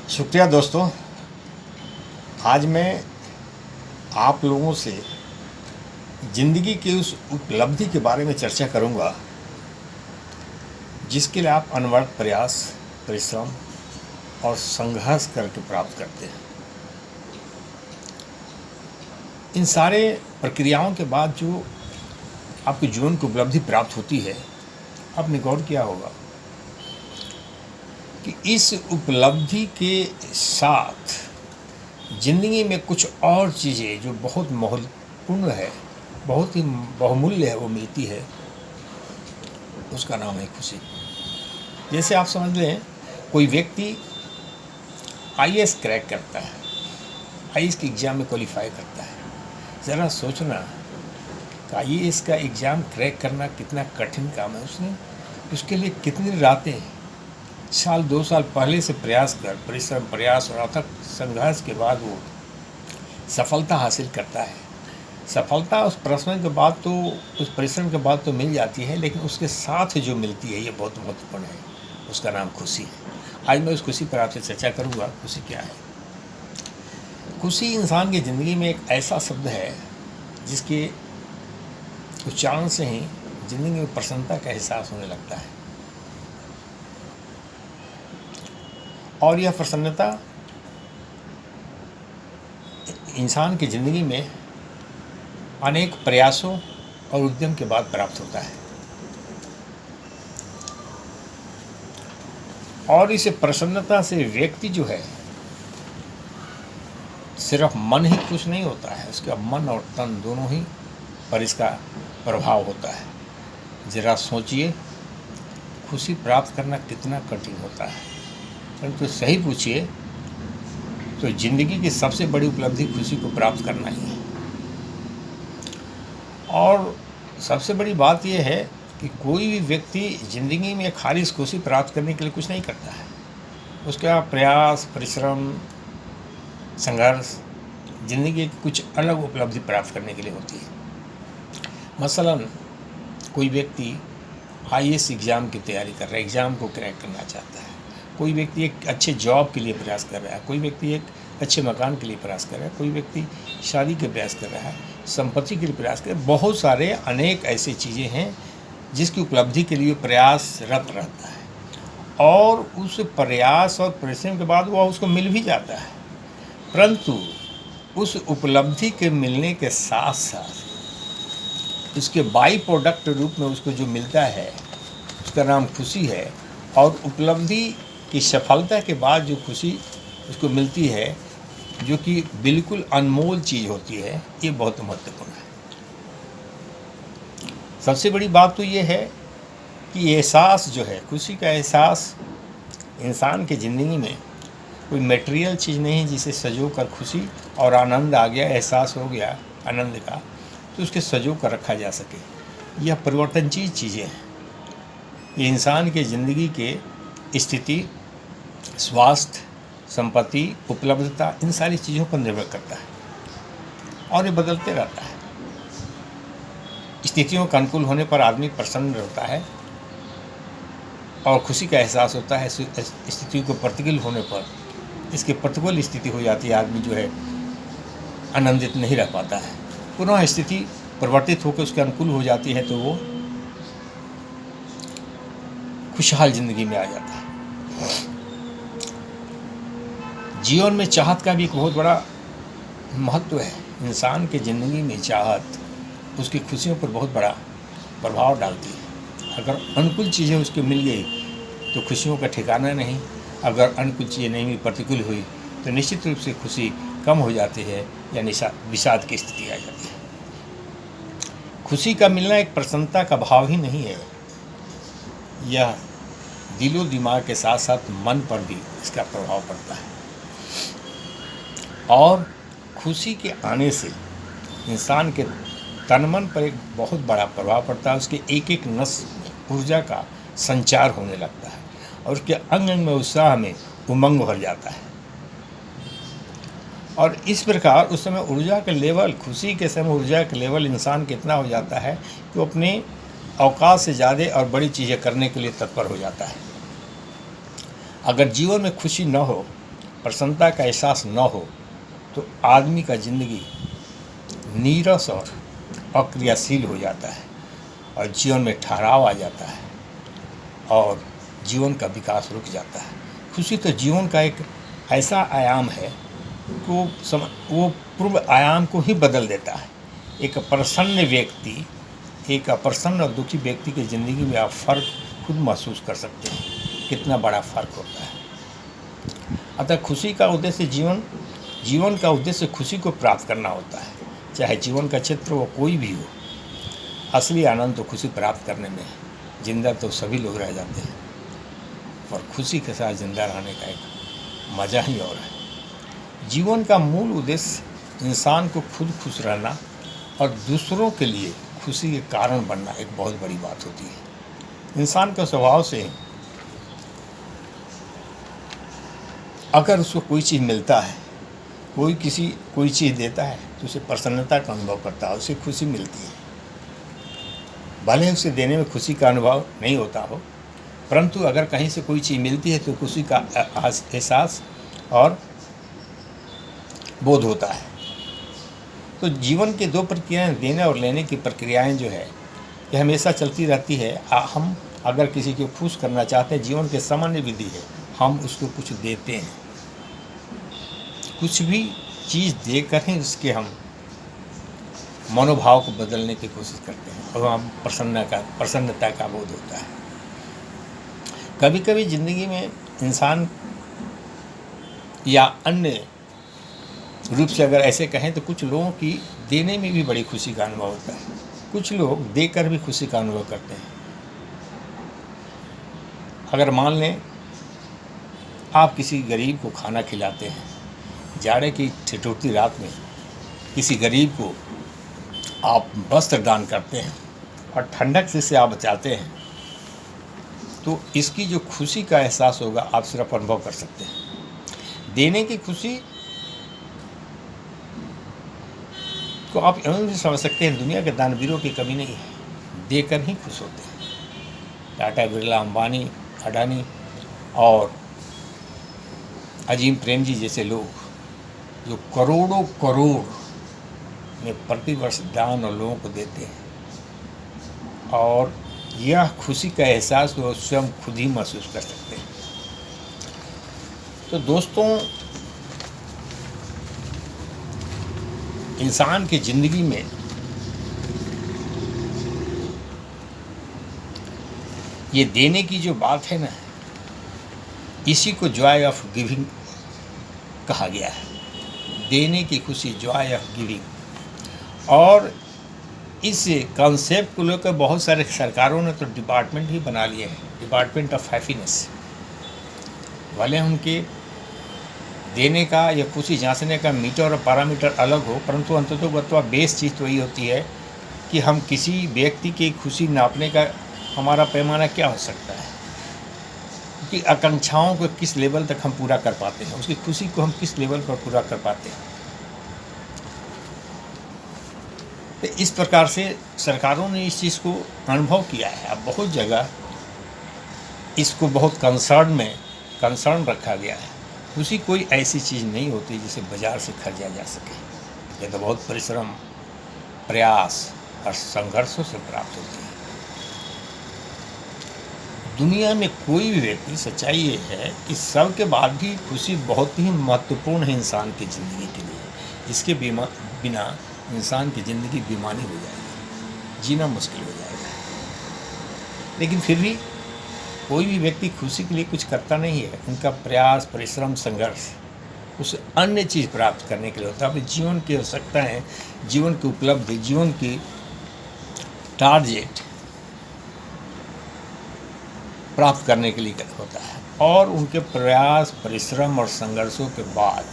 शुक्रिया दोस्तों। आज मैं आप लोगों से ज़िंदगी की उस उपलब्धि के बारे में चर्चा करूंगा जिसके लिए आप अनवरत प्रयास, परिश्रम और संघर्ष करके प्राप्त करते हैं। इन सारे प्रक्रियाओं के बाद जो आपके जीवन को उपलब्धि प्राप्त होती है, आपने गौर किया होगा कि इस उपलब्धि के साथ ज़िंदगी में कुछ और चीज़ें जो बहुत महत्वपूर्ण है, बहुत ही बहुमूल्य है, वो मिलती है। उसका नाम है खुशी। जैसे आप समझ लें, कोई व्यक्ति आईएएस क्रैक करता है, आईएएस के एग्ज़ाम में क्वालिफाई करता है। ज़रा सोचना कि आईएएस का एग्ज़ाम क्रैक करना कितना कठिन काम है। उसने उसके लिए कितनी रातें, साल 2 साल पहले से परिश्रम, प्रयास और अथक संघर्ष के बाद वो सफलता हासिल करता है। सफलता उस परिश्रम के बाद तो उस परिश्रम के बाद तो मिल जाती है, लेकिन उसके साथ जो मिलती है ये बहुत महत्वपूर्ण है। उसका नाम खुशी है। आज मैं उस खुशी पर आपसे चर्चा करूँगा। खुशी क्या है? खुशी इंसान की ज़िंदगी में एक ऐसा शब्द है जिसके उच्चारण से ही ज़िंदगी में प्रसन्नता का एहसास होने लगता है। और यह प्रसन्नता इंसान की ज़िंदगी में अनेक प्रयासों और उद्यम के बाद प्राप्त होता है। और इस प्रसन्नता से व्यक्ति जो है, सिर्फ मन ही खुश नहीं होता है, उसका मन और तन दोनों ही पर इसका प्रभाव होता है। ज़रा सोचिए, खुशी प्राप्त करना कितना कठिन होता है, परंतु सही पूछिए तो ज़िंदगी की सबसे बड़ी उपलब्धि खुशी को प्राप्त करना ही है। और सबसे बड़ी बात यह है कि कोई भी व्यक्ति ज़िंदगी में खालिस खुशी प्राप्त करने के लिए कुछ नहीं करता है। उसका प्रयास, परिश्रम, संघर्ष ज़िंदगी की कुछ अलग उपलब्धि प्राप्त करने के लिए होती है। मसलन कोई व्यक्ति आईएएस एग्ज़ाम की तैयारी कर रहा है, एग्ज़ाम को क्रैक करना चाहता है। कोई व्यक्ति एक अच्छे जॉब के लिए प्रयास कर रहा है, कोई व्यक्ति एक अच्छे मकान के लिए प्रयास कर रहा है, कोई व्यक्ति शादी के प्रयास कर रहा है, संपत्ति के लिए प्रयास कर रहा है। बहुत सारे अनेक ऐसी चीज़ें हैं जिसकी उपलब्धि के लिए प्रयासरत रहता है, और उस प्रयास और परिश्रम के बाद वह उसको मिल भी जाता है। परंतु उस उपलब्धि के मिलने के साथ साथ उसके बाई प्रोडक्ट रूप में उसको जो मिलता है उसका नाम खुशी है। और उपलब्धि की सफलता के बाद जो खुशी उसको मिलती है, जो कि बिल्कुल अनमोल चीज़ होती है, ये बहुत महत्वपूर्ण है। सबसे बड़ी बात तो ये है कि एहसास जो है, खुशी का एहसास इंसान की ज़िंदगी में कोई मटेरियल चीज़ नहीं है जिसे सजो कर खुशी और आनंद आ गया, एहसास हो गया आनंद का, तो उसके सजो कर रखा जा सके। यह परिवर्तनशील चीज़ें हैं। ये इंसान के ज़िंदगी के स्थिति, स्वास्थ्य, संपत्ति, उपलब्धता, इन सारी चीज़ों पर निर्भर करता है और ये बदलते रहता है। स्थितियों का अनुकूल होने पर आदमी प्रसन्न रहता है और खुशी का एहसास होता है। स्थितियों को प्रतिकूल होने पर, इसके प्रतिकूल स्थिति हो जाती है, आदमी जो है आनंदित नहीं रह पाता है। पुनः स्थिति परिवर्तित होकर उसके अनुकूल हो जाती है तो वो खुशहाल ज़िंदगी में आ जाता है। जीवन में चाहत का भी एक बहुत बड़ा महत्व है। इंसान के ज़िंदगी में चाहत उसकी खुशियों पर बहुत बड़ा प्रभाव डालती है। अगर अनुकूल चीज़ें उसको मिल गई तो खुशियों का ठिकाना नहीं। अगर अनुकूल चीज़ें नहीं मिली, प्रतिकूल हुई, तो निश्चित रूप से खुशी कम हो जाती है या विषाद की स्थिति आ जाती है। खुशी का मिलना एक प्रसन्नता का भाव ही नहीं है, यह दिलो दिमाग के साथ साथ मन पर भी इसका प्रभाव पड़ता है। और खुशी के आने से इंसान के तन मन पर एक बहुत बड़ा प्रभाव पड़ता है। उसके एक एक नस में ऊर्जा का संचार होने लगता है और उसके अंग अंग में उत्साह में उमंग भर जाता है। और इस प्रकार उस समय ऊर्जा के लेवल, खुशी के समय ऊर्जा का लेवल इंसान कितना हो जाता है कि वो अपने औकात से ज़्यादा और बड़ी चीज़ें करने के लिए तत्पर हो जाता है। अगर जीवन में खुशी न हो प्रसन्नता का एहसास न हो तो आदमी का ज़िंदगी नीरस और अक्रियाशील हो जाता है और जीवन में ठहराव आ जाता है और जीवन का विकास रुक जाता है। खुशी तो जीवन का एक ऐसा आयाम है कि वो पूर्व आयाम को ही बदल देता है। एक प्रसन्न व्यक्ति, एक अप्रसन्न और दुखी व्यक्ति की ज़िंदगी में आप फ़र्क खुद महसूस कर सकते हैं, कितना बड़ा फ़र्क होता है। अतः खुशी का उद्देश्य जीवन का उद्देश्य खुशी को प्राप्त करना होता है, चाहे जीवन का क्षेत्र वो कोई भी हो। असली आनंद तो खुशी प्राप्त करने में है। जिंदा तो सभी लोग रह जाते हैं, पर खुशी के साथ जिंदा रहने का एक मज़ा ही और है। जीवन का मूल उद्देश्य इंसान को खुद खुश रहना और दूसरों के लिए खुशी के कारण बनना एक बहुत बड़ी बात होती है। इंसान के स्वभाव से अगर उसको कोई चीज़ मिलता है, कोई चीज़ देता है तो उसे प्रसन्नता का अनुभव करता है, उसे खुशी मिलती है। भले उसे देने में खुशी का अनुभव नहीं होता हो, परंतु अगर कहीं से कोई चीज़ मिलती है तो खुशी का एहसास और बोध होता है। तो जीवन के दो प्रक्रियाएं, देने और लेने की प्रक्रियाएं जो है ये हमेशा चलती रहती है। हम अगर किसी को खुश करना चाहते हैं, जीवन के सामान्य विधि है, हम उसको कुछ देते हैं, कुछ भी चीज़ देकर ही उसके हम मनोभाव को बदलने की कोशिश करते हैं और हम प्रसन्नता का बोध होता है। कभी कभी ज़िंदगी में इंसान या अन्य रूप से अगर ऐसे कहें तो कुछ लोगों की देने में भी बड़ी खुशी का अनुभव होता है, कुछ लोग देकर भी खुशी का अनुभव करते हैं। अगर मान लें आप किसी गरीब को खाना खिलाते हैं, जाड़े की ठिठुरती रात में किसी गरीब को आप वस्त्र दान करते हैं और ठंडक से आप बचाते हैं, तो इसकी जो खुशी का एहसास होगा आप सिर्फ अनुभव कर सकते हैं। देने की खुशी को आप यूँ भी समझ सकते हैं, दुनिया के दानवीरों की कमी नहीं है, देकर ही खुश होते हैं। टाटा, बिरला, अंबानी, अडानी और अजीम प्रेम जी जैसे लोग जो करोड़ों करोड़ में प्रतिवर्ष दान और लोगों को देते हैं और यह खुशी का एहसास वो स्वयं खुद ही महसूस कर सकते हैं। तो दोस्तों, इंसान की ज़िंदगी में ये देने की जो बात है ना, इसी को जॉय ऑफ गिविंग कहा गया है। देने की खुशी, जॉय ऑफ गिविंग। और इस कॉन्सेप्ट को लेकर बहुत सारे सरकारों ने तो डिपार्टमेंट ही बना लिए हैं, डिपार्टमेंट ऑफ हैप्पीनेस। भले उनके देने का या खुशी जांचने का मीटर और पैरामीटर अलग हो, परंतु अंततोगत्वा बेस चीज़ तो यही होती है कि हम किसी व्यक्ति की खुशी नापने का हमारा पैमाना क्या हो सकता है कि आकांक्षाओं को किस लेवल तक हम पूरा कर पाते हैं, उसकी खुशी को हम किस लेवल पर पूरा कर पाते हैं। तो इस प्रकार से सरकारों ने इस चीज़ को अनुभव किया है। अब बहुत जगह इसको बहुत कंसर्न रखा गया है। खुशी कोई ऐसी चीज़ नहीं होती जिसे बाज़ार से खरीदा जा सके। ये तो बहुत परिश्रम, प्रयास और संघर्षों से प्राप्त होती है। दुनिया में कोई भी व्यक्ति, सच्चाई ये है कि सब के बाद भी खुशी बहुत ही महत्वपूर्ण है इंसान की ज़िंदगी के लिए। इसके बिना इंसान की ज़िंदगी बेमानी हो जाएगी, जीना मुश्किल हो जाएगा। लेकिन फिर भी कोई भी व्यक्ति खुशी के लिए कुछ करता नहीं है। उनका प्रयास, परिश्रम, संघर्ष उस अन्य चीज़ प्राप्त करने के लिए होता है। अपने जीवन की आवश्यकताएँ, जीवन की उपलब्धि, जीवन की टारगेट प्राप्त करने के लिए होता है। और उनके प्रयास, परिश्रम और संघर्षों के बाद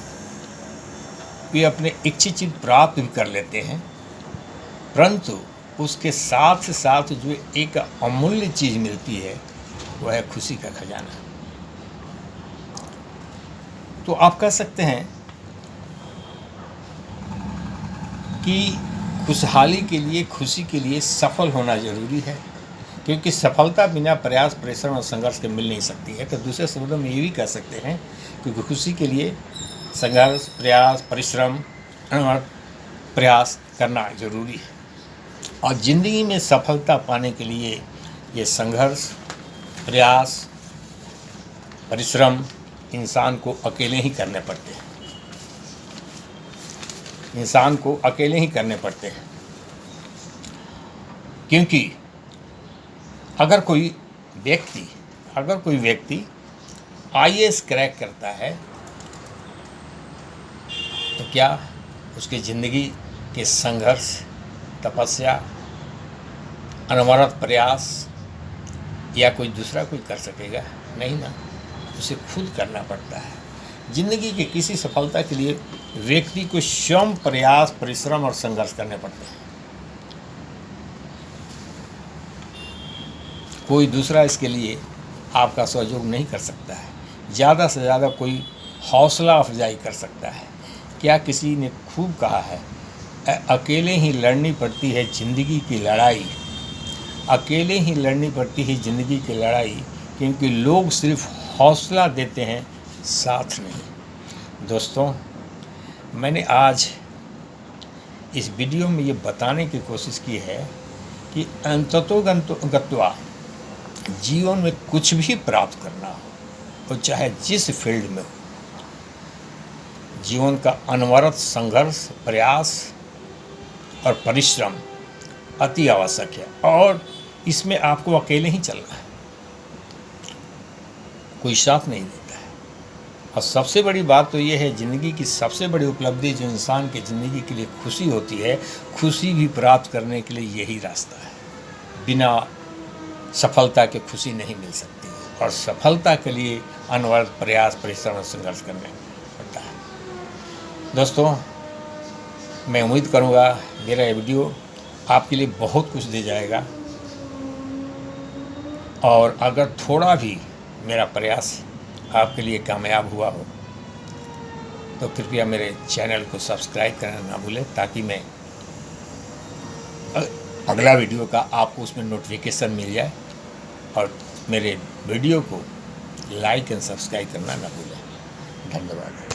वे अपने इच्छित चीज़ प्राप्त भी कर लेते हैं, परंतु उसके साथ साथ जो एक अमूल्य चीज़ मिलती है वह है खुशी का खजाना। तो आप कह सकते हैं कि खुशहाली के लिए, खुशी के लिए सफल होना ज़रूरी है। क्योंकि सफलता बिना प्रयास, परिश्रम और संघर्ष के मिल नहीं सकती है। तो दूसरे शब्दों में ये भी कह सकते हैं कि खुशी के लिए संघर्ष, प्रयास, परिश्रम और प्रयास करना जरूरी है। और ज़िंदगी में सफलता पाने के लिए ये संघर्ष, प्रयास, परिश्रम इंसान को अकेले ही करने पड़ते हैं। इंसान को अकेले ही करने पड़ते हैं, क्योंकि अगर कोई व्यक्ति IAS क्रैक करता है तो क्या उसकी ज़िंदगी के संघर्ष, तपस्या, अनवरत प्रयास या कोई दूसरा कोई कर सकेगा? नहीं ना, उसे खुद करना पड़ता है। ज़िंदगी के किसी सफलता के लिए व्यक्ति को स्वयं प्रयास, परिश्रम और संघर्ष करने पड़ते हैं। कोई दूसरा इसके लिए आपका सहयोग नहीं कर सकता है। ज़्यादा से ज़्यादा कोई हौसला अफजाई कर सकता है। क्या किसी ने खूब कहा है, अकेले ही लड़नी पड़ती है ज़िंदगी की लड़ाई। अकेले ही लड़नी पड़ती है ज़िंदगी की लड़ाई, क्योंकि लोग सिर्फ हौसला देते हैं, साथ नहीं। दोस्तों, मैंने आज इस वीडियो में ये बताने की कोशिश की है कि अंततोगत्वा जीवन में कुछ भी प्राप्त करना हो, तो चाहे जिस फील्ड में हो, जीवन का अनवरत संघर्ष, प्रयास और परिश्रम अति आवश्यक है। और इसमें आपको अकेले ही चलना है, कोई साथ नहीं देता है। और सबसे बड़ी बात तो ये है, ज़िंदगी की सबसे बड़ी उपलब्धि जो इंसान की ज़िंदगी के लिए खुशी होती है, खुशी भी प्राप्त करने के लिए यही रास्ता है। बिना सफलता के खुशी नहीं मिल सकती है, और सफलता के लिए अनवरत प्रयास, परिश्रम और संघर्ष करने पड़ता है। दोस्तों, मैं उम्मीद करूँगा मेरा ये वीडियो आपके लिए बहुत कुछ दे जाएगा, और अगर थोड़ा भी मेरा प्रयास आपके लिए कामयाब हुआ हो तो कृपया मेरे चैनल को सब्सक्राइब करना ना भूलें, ताकि मैं अगला वीडियो का आपको उसमें नोटिफिकेशन मिल जाए। और मेरे वीडियो को लाइक एंड सब्सक्राइब करना ना भूलें। धन्यवाद।